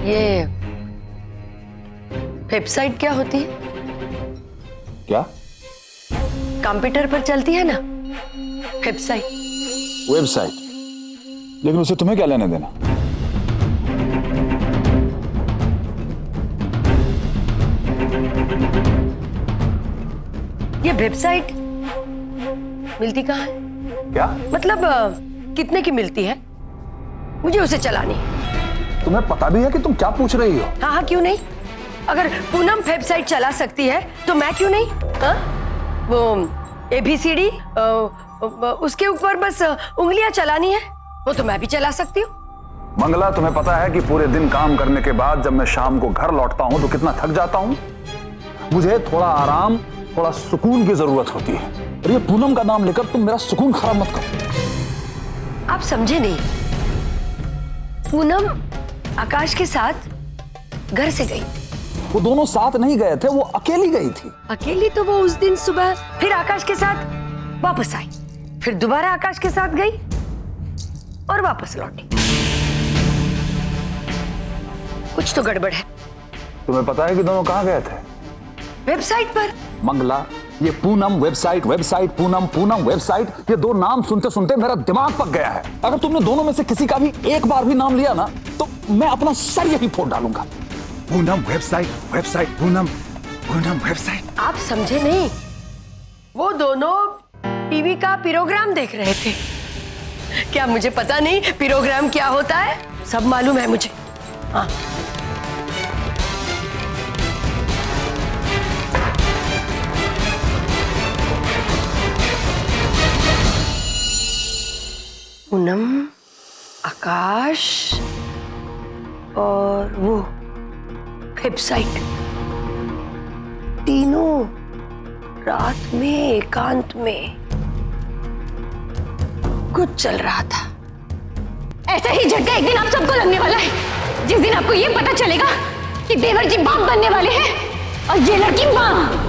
ये वेबसाइट क्या होती है? क्या? कंप्यूटर पर चलती है ना वेबसाइट। वेबसाइट? लेकिन उसे तुम्हें क्या लेने देना? ये वेबसाइट मिलती कहाँ है? क्या? मतलब कितने की मिलती है? मुझे उसे चलानी है। तुम्हें पता भी है कि तुम क्या पूछ रही हो? हाँ हाँ, क्यों नहीं? अगर पूनम वेबसाइट चला सकती है तो मैं क्यों नहीं? हाँ? वो ABCD उसके ऊपर बस उंगलियां चलानी है, वो तो मैं भी चला सकती हूँ। मंगला, तुम्हें पता है कि पूरे दिन काम करने के बाद जब मैं शाम को घर लौटता हूं तो कितना थक जाता हूं। मुझे थोड़ा आराम, थोड़ा सुकून की जरूरत होती है। और ये पूनम का नाम लेकर तुम मेरा सुकून खराब मत करो। आप समझे नहीं। पूनम आकाश के साथ घर से गई। वो दोनों साथ नहीं गए थे, वो अकेली गई थी। अकेली तो वो उस दिन सुबह फिर आकाश के साथ वापस आई, फिर दोबारा आकाश के साथ गई और वापस लौटी। कुछ तो गड़बड़ है। तुम्हें पता है कि दोनों कहां गए थे? वेबसाइट पर। मंगला, ये Poonam website, website Poonam, Poonam website, ये दो नाम सुनते सुनते मेरा दिमाग पक गया है। अगर तुमने दोनों में से किसी का भी एक बार भी नाम लिया ना तो मैं अपना सर यही फोड़ डालूंगा। Poonam website, website Poonam, Poonam website. आप समझे नहीं। वो दोनों टीवी का प्रोग्राम देख रहे थे। क्या मुझे पता नहीं प्रोग्राम क्या होता है? सब मालूम है मुझे। हाँ। पूनम, आकाश और वो वेबसाइट, तीनों रात में एकांत में कुछ चल रहा था। ऐसा ही झटका एक दिन आप सबको लगने वाला है, जिस दिन आपको ये पता चलेगा कि देवर जी बाप बनने वाले हैं और ये लड़की मां।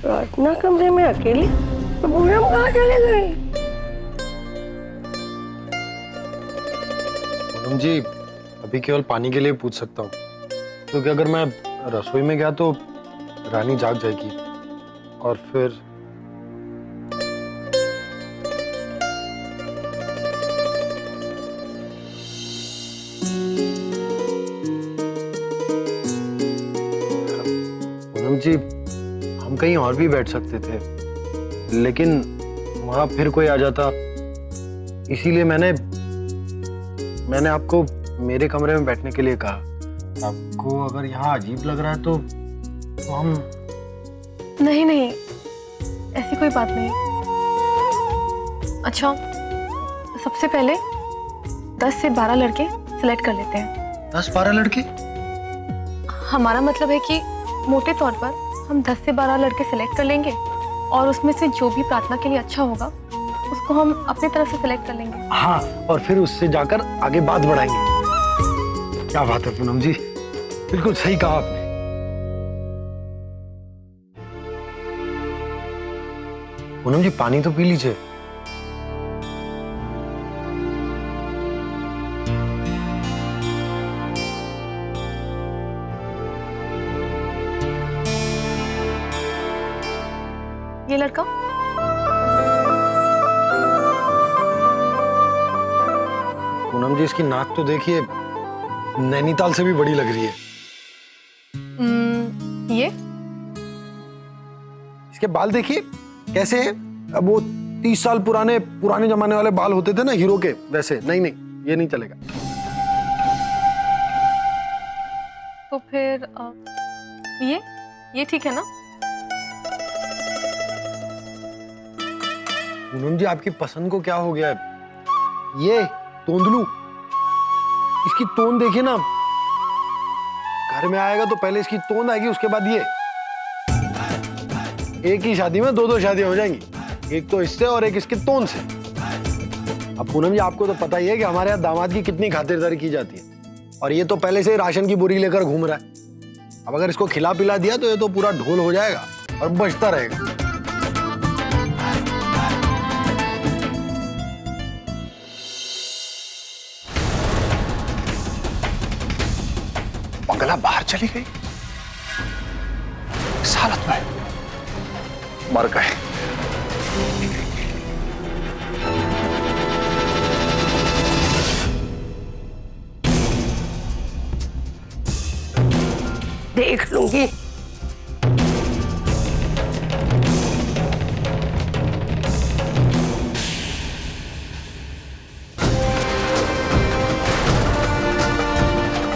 प्रार्थना कमरे में अकेली, तो पूनम कहाँ चले गई? पूनम जी, अभी केवल पानी के लिए पूछ सकता हूँ, क्योंकि अगर मैं रसोई में गया तो रानी जाग जाएगी और फिर पूनम जी, हम कहीं और भी बैठ सकते थे, लेकिन वहां फिर कोई आ जाता, इसीलिए मैंने आपको मेरे कमरे में बैठने के लिए कहा। आपको अगर यहाँ अजीब लग रहा है तो हम। नहीं नहीं, ऐसी कोई बात नहीं। अच्छा, सबसे पहले 10 से 12 लड़के सिलेक्ट कर लेते हैं। 10-12 लड़के? हमारा मतलब है कि मोटे तौर पर हम 10 से 12 लड़के सिलेक्ट कर लेंगे और उसमें से जो भी प्रार्थना के लिए अच्छा होगा उसको हम अपनी तरफ से सिलेक्ट कर लेंगे। हाँ, और फिर उससे जाकर आगे बात बढ़ाएंगे। क्या बात है पूनम जी, बिल्कुल सही कहा आपने। पूनम जी, पानी तो पी लीजिए। ये लड़का पूनम जी, इसकी नाक तो देखिए, नैनीताल से भी बड़ी लग रही है। ये इसके बाल देखिए कैसे हैं। अब वो 30 साल पुराने जमाने वाले बाल होते थे ना हीरो के, वैसे। नहीं, ये नहीं चलेगा। तो फिर ये ठीक है ना? पूनम जी, आपकी पसंद को क्या हो गया है? ये तोंदलू, इसकी तोंद देखिए ना। घर में आएगा तो पहले इसकी तोंद आएगी, उसके बाद ये। एक ही शादी में दो शादियां हो जाएंगी, एक तो इससे और एक इसकी तोंद से। अब पूनम जी, आपको तो पता ही है कि हमारे यहाँ दामाद की कितनी खातिरदारी की जाती है। और ये तो पहले से ही राशन की बोरी लेकर घूम रहा है। अब अगर इसको खिला पिला दिया तो ये तो पूरा ढोल हो जाएगा और बचता रहेगा। मंगला बाहर चली गई, इस हालत में मर गए। देख लूंगी।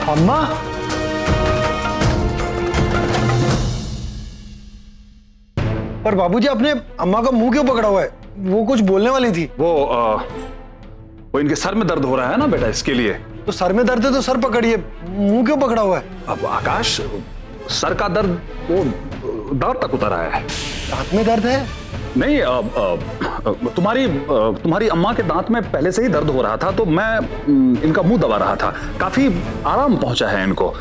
अम्मा, पर बाबूजी आपने अम्मा का मुंह क्यों पकड़ा हुआ है? वो कुछ बोलने वाली थी। वो इनके सर में दर्द हो रहा है ना बेटा, इसके लिए। तो सर में दर्द है तो सर पकड़िए, मुंह क्यों पकड़ा हुआ है? अब आकाश, सर का दर्द वो दांत तक उतर आया है। दांत में दर्द है? नहीं, तुम्हारी अम्मा के दांत में पहले से ही दर्द हो रहा था, तो मैं इनका मुंह दबा रहा था। काफी आराम पहुंचा है इनको।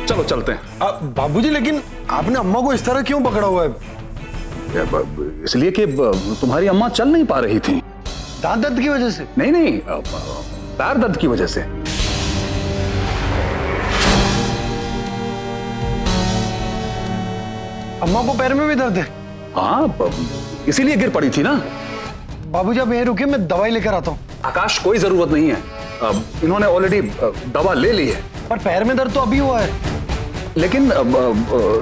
चलो चलते हैं। बाबूजी, लेकिन आपने अम्मा को इस तरह क्यों पकड़ा हुआ है? इसलिए कि तुम्हारी अम्मा चल नहीं पा रही थी। दांत दर्द की वजह से? नहीं, पैर दर्द की वजह से। अम्मा को पैर में भी दर्द है? हाँ, इसीलिए गिर पड़ी थी ना। बाबूजी आप यहीं रुकिए, मैं दवाई लेकर आता हूँ। आकाश, कोई जरूरत नहीं है, इन्होंने ऑलरेडी दवा ले ली है। पर पैर में दर्द तो अभी हुआ है। लेकिन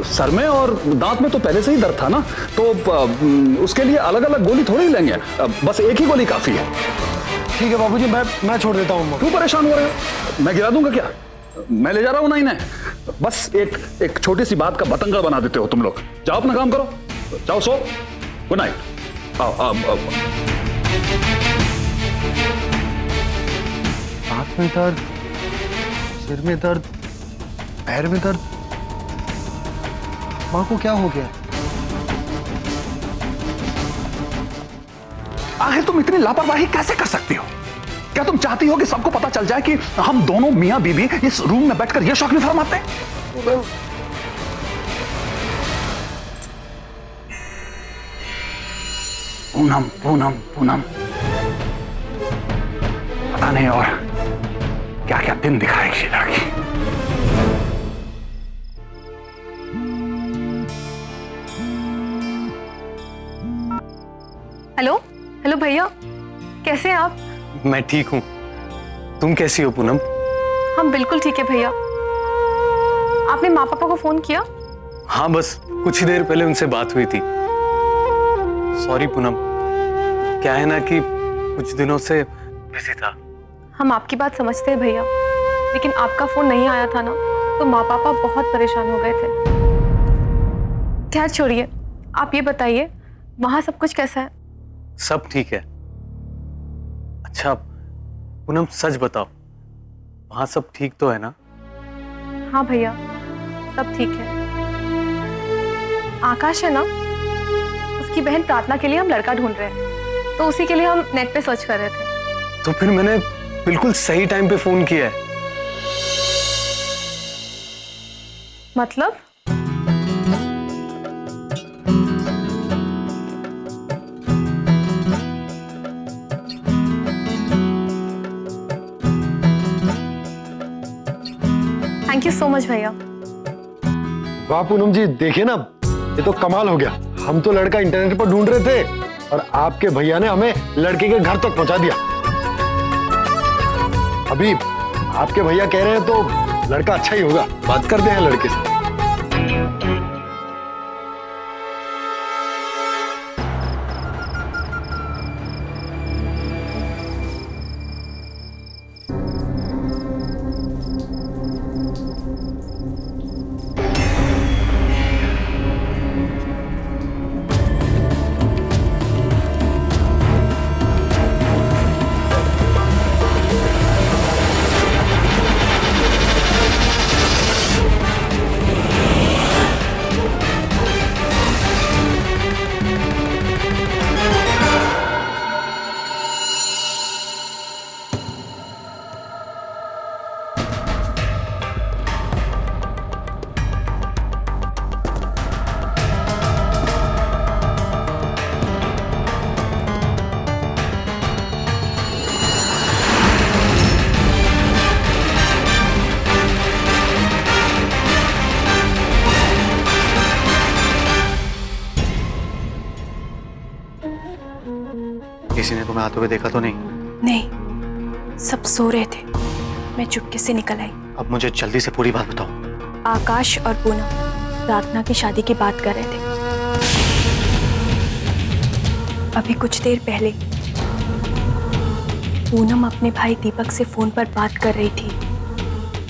सर में और दांत में तो पहले से ही दर्द था ना, तो उसके लिए अलग अलग गोली थोड़ी लेंगे। बस एक ही गोली काफी है। ठीक है बाबूजी, मैं छोड़ देता हूँ। क्यों परेशान हो रहे हो? मैं गिरा दूंगा क्या? मैं ले जा रहा हूं ना इन्हें। बस एक छोटी सी बात का बतंगड़ बना देते हो तुम लोग। जाओ अपना काम करो, जाओ सो। Good night. आओ। हाथ में दर्द, सिर में दर्द, पैर में दर्द। माँ को क्या हो गया? आखिर तुम इतनी लापरवाही कैसे कर सकती हो? क्या तुम चाहती हो कि सबको पता चल जाए कि हम दोनों मियां बीबी इस रूम में बैठकर यह शौक नहीं फरमाते? पूनम पूनम पूनम, पता नहीं और क्या क्या दिन दिखाएगी लड़की। हेलो हेलो भैया, कैसे हैं आप? मैं ठीक हूँ, तुम कैसी हो पूनम? हम बिल्कुल ठीक है भैया। आपने माँ पापा को फोन किया? हाँ, बस कुछ ही देर पहले उनसे बात हुई थी। सॉरी पूनम, क्या है ना कि कुछ दिनों से बिजी था। हम आपकी बात समझते हैं भैया, लेकिन आपका फोन नहीं आया था ना, तो माँ पापा बहुत परेशान हो गए थे। खैर छोड़िए, आप ये बताइए वहां सब कुछ कैसा है? सब ठीक है। अच्छा पूनम, सच बताओ, वहां सब ठीक तो है ना? हाँ भैया, सब ठीक है। आकाश है ना, उसकी बहन प्रार्थना के लिए हम लड़का ढूंढ रहे हैं, तो उसी के लिए हम नेट पे सर्च कर रहे थे। तो फिर मैंने बिल्कुल सही टाइम पे फोन किया है। मतलब? थैंक यू सो मच भैया। वाह पूनम जी, देखिए ना, ये तो कमाल हो गया। हम तो लड़का इंटरनेट पर ढूंढ रहे थे और आपके भैया ने हमें लड़के के घर तक पहुंचा दिया। अभी आपके भैया कह रहे हैं तो लड़का अच्छा ही होगा। बात करते हैं लड़के से। किसी ने तुम्हें आते हुए देखा तो नहीं? नहीं, सब सो रहे थे, मैं चुपके से निकल आई। अब मुझे जल्दी से पूरी बात बताओ। आकाश और पूनम प्रार्थना की शादी की बात कर रहे थे। अभी कुछ देर पहले पूनम अपने भाई दीपक से फोन पर बात कर रही थी,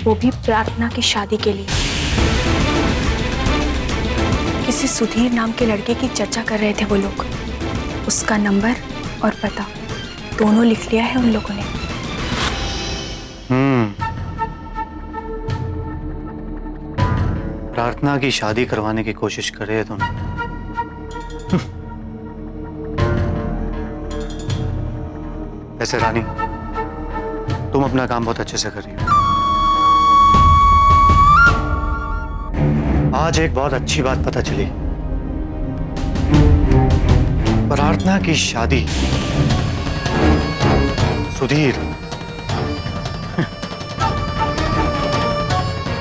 वो भी प्रार्थना की शादी के लिए। किसी सुधीर नाम के लड़के की चर्चा कर रहे थे वो लोग। उसका नंबर और पता दोनों लिख लिया है उन लोगों ने। प्रार्थना की शादी करवाने की कोशिश कर रहे तुम। ऐसे रानी, तुम अपना काम बहुत अच्छे से कर रही हो। आज एक बहुत अच्छी बात पता चली। प्रार्थना की शादी सुधीर,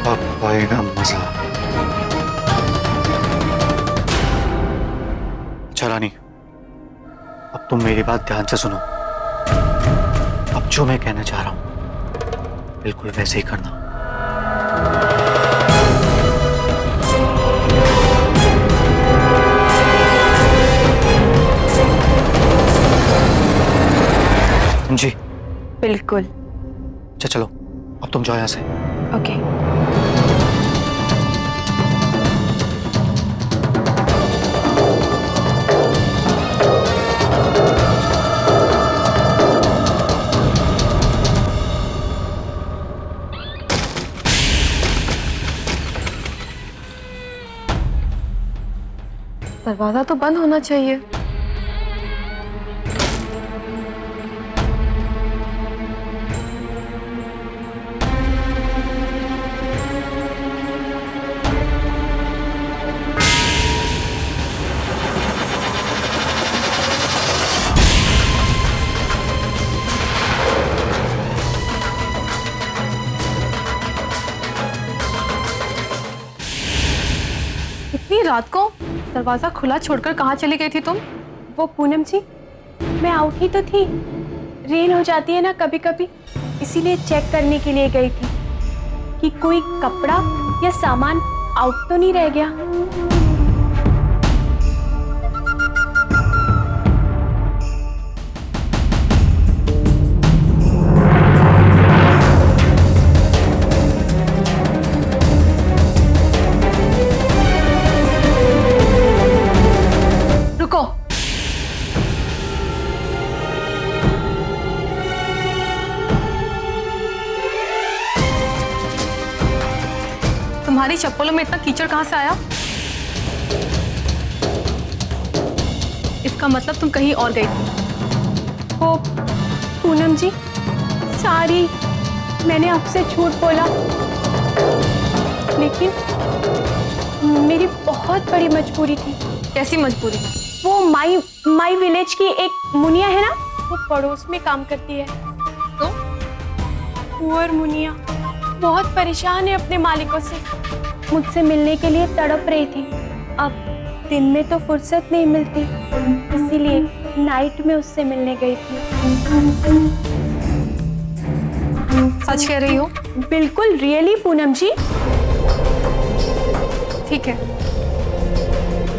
अब आएगा मजा। अच्छा रानी, अब तुम मेरी बात ध्यान से सुनो। अब जो मैं कहना चाह रहा हूं बिल्कुल वैसे ही करना। समझी? बिल्कुल। अच्छा चलो, अब तुम जाओ यहां से। ओके। दरवाजा तो बंद होना चाहिए। इतनी रात को दरवाजा खुला छोड़कर कहाँ चली गई थी तुम? वो पूनम जी, मैं आउट ही तो थी। रेन हो जाती है ना कभी कभी, इसीलिए चेक करने के लिए गई थी कि कोई कपड़ा या सामान आउट तो नहीं रह गया। तुम्हारी चप्पलों में इतना कीचड़ कहाँ से आया? इसका मतलब तुम कहीं और गई थी। वो पूनम जी, सॉरी, मैंने आपसे झूठ बोला, लेकिन मेरी बहुत बड़ी मजबूरी थी। कैसी मजबूरी? वो माई विलेज की एक मुनिया है ना, वो पड़ोस में काम करती है। तो पुअर मुनिया बहुत परेशान है अपने मालिकों से, मुझसे मिलने के लिए तड़प रही थी। अब दिन में तो फुर्सत नहीं मिलती, इसीलिए नाइट में उससे मिलने गई थी। सच कह रही हो? बिल्कुल रियली पूनम जी। ठीक है,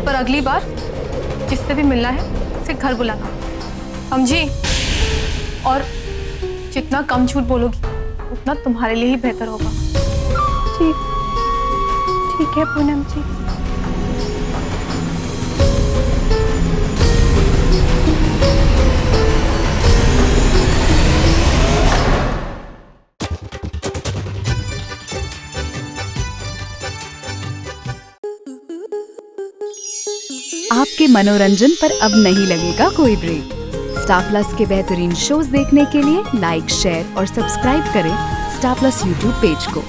पर अगली बार जिससे भी मिलना है उसे घर बुलाना, समझी? और जितना कम झूठ बोलोगी उतना तुम्हारे लिए ही बेहतर होगा। ठीक है पूनम जी। आपके मनोरंजन पर अब नहीं लगेगा कोई ब्रेक। स्टार प्लस के बेहतरीन शोज देखने के लिए लाइक, शेयर और सब्सक्राइब करें स्टार प्लस यूट्यूब पेज को।